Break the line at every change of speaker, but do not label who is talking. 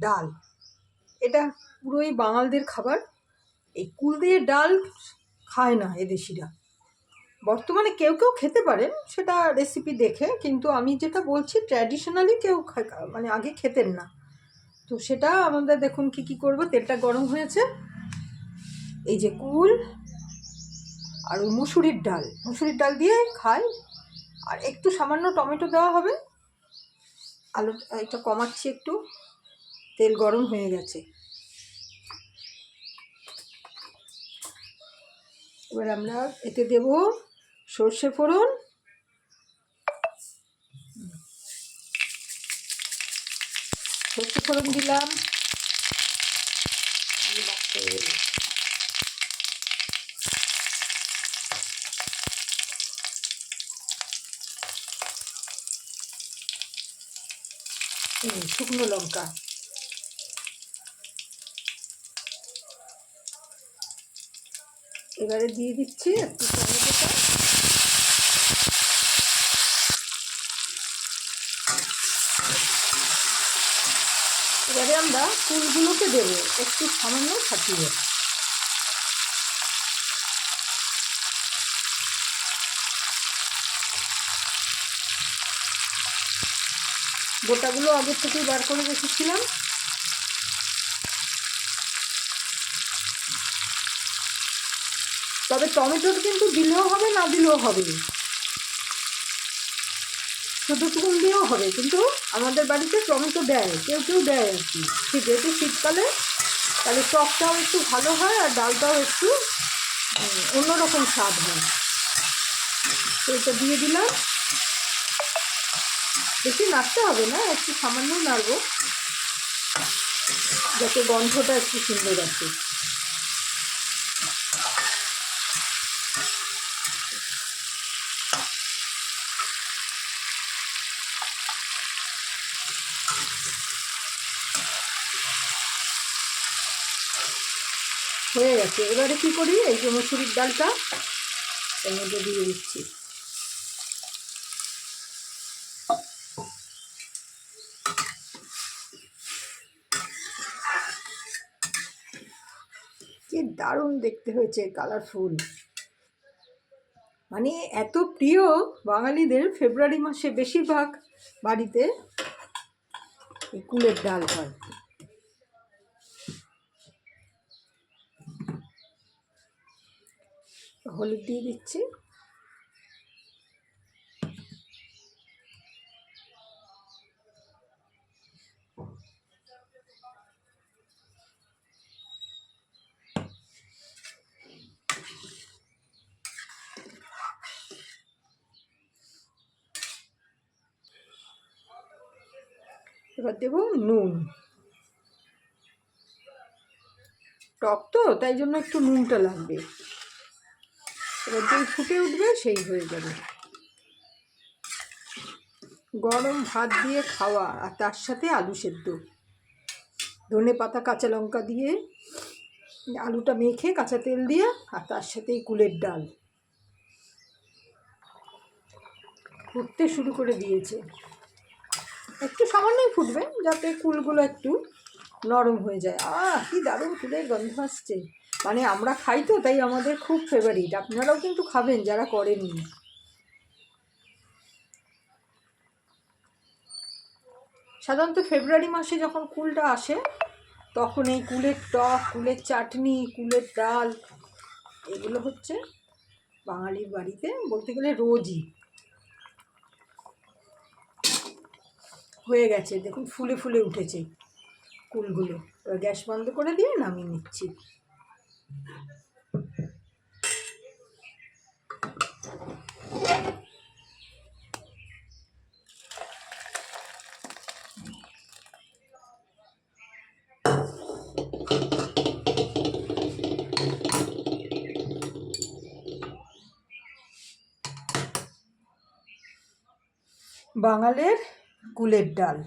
ডাল, এটা পুরোই বাঙালদের খাবার। এই কুল দিয়ে ডাল খায় না এদেশিরা, বর্তমানে কেউ কেউ খেতে পারেন সেটা রেসিপি দেখে, কিন্তু আমি যেটা বলছি ট্র্যাডিশনালি কেউ মানে আগে খেতেন না। তো সেটা আমাদের দেখুন কি কি করব। তেলটা গরম হয়েছে, এই যে কুল আর ওই মুসুরির ডাল দিয়ে খাই, আর একটু সামান্য টমেটো দেওয়া হবে। আলু এটা কমাচ্ছি একটু, তেল গরম হয়ে গেছে। এবার আমরা এতে দেব সর্ষে ফোড়ন, দিলাম, শুকনো লঙ্কা, এবারে দিয়ে দিচ্ছি একটু টমেটোটা। এবারে আমরা ফুলগুলোকে দেবো একটু সামান্য ফাটিয়ে। গোটাগুলো আগের থেকেই বার করে রেখেছিলাম। তবে টমেটোটা কিন্তু দিলেও হবে, না দিলেও হবে, শুধু ফুল দিয়েও হবে, কিন্তু আমাদের বাড়িতে টমেটো দেয়, কেউ কেউ দেয় আর কি। যেহেতু শীতকালে তাহলে টকটাও একটু ভালো হয় আর ডালটাও একটু অন্যরকম স্বাদ হয়। তো এটা দিয়ে দিলাম, বেশি নাড়তে হবে না, একটু সামান্য নাড়বো যাতে গন্ধটা একটু সুন্দর আসে। হয়ে গেছে। এবারে কি করি, এই যে মুসুরির ডালটা এর মধ্যে দিয়ে দিচ্ছি। কি দারুণ দেখতে হয়েছে, কালারফুল। মানে এত প্রিয় বাঙালিদের, ফেব্রুয়ারি মাসে বেশিরভাগ বাড়িতে এই কুলের ডাল হয়। হলুদ দিয়ে দিচ্ছি, এবার দেব নুন। টক তো তাই জন্য একটু নুনটা লাগবে। এবার যেই ফুটে উঠবে সেই হয়ে যাবে। গরম ভাত দিয়ে খাওয়া, আর তার সাথে আলু সেদ্ধ, ধনে পাতা, কাঁচা লঙ্কা দিয়ে আলুটা মেখে কাঁচা তেল দিয়ে, আর তার সাথে এই কুলের ডাল। ফুটতে শুরু করে দিয়েছে, একটু সামান্যই ফুটবে যাতে কুলগুলো একটু নরম হয়ে যায়। কি দারুণ কুলের গন্ধ আসছে। মানে আমরা খাই তো তাই আমাদের খুব ফেভারিট। আপনারাও কিন্তু খাবেন যারা করেননি। সাধারণত ফেব্রুয়ারি মাসে যখন কুলটা আসে তখন এই কুলের টক, কুলের চাটনি, কুলের ডাল, এগুলো হচ্ছে বাঙালির বাড়িতে বলতে গেলে রোজই। হয়ে গেছে দেখুন, ফুলে ফুলে উঠেছে কুলগুলো। এবার গ্যাস বন্ধ করে দিয়ে নামিয়ে নিচ্ছি। বাঙালির কুলের ডাল।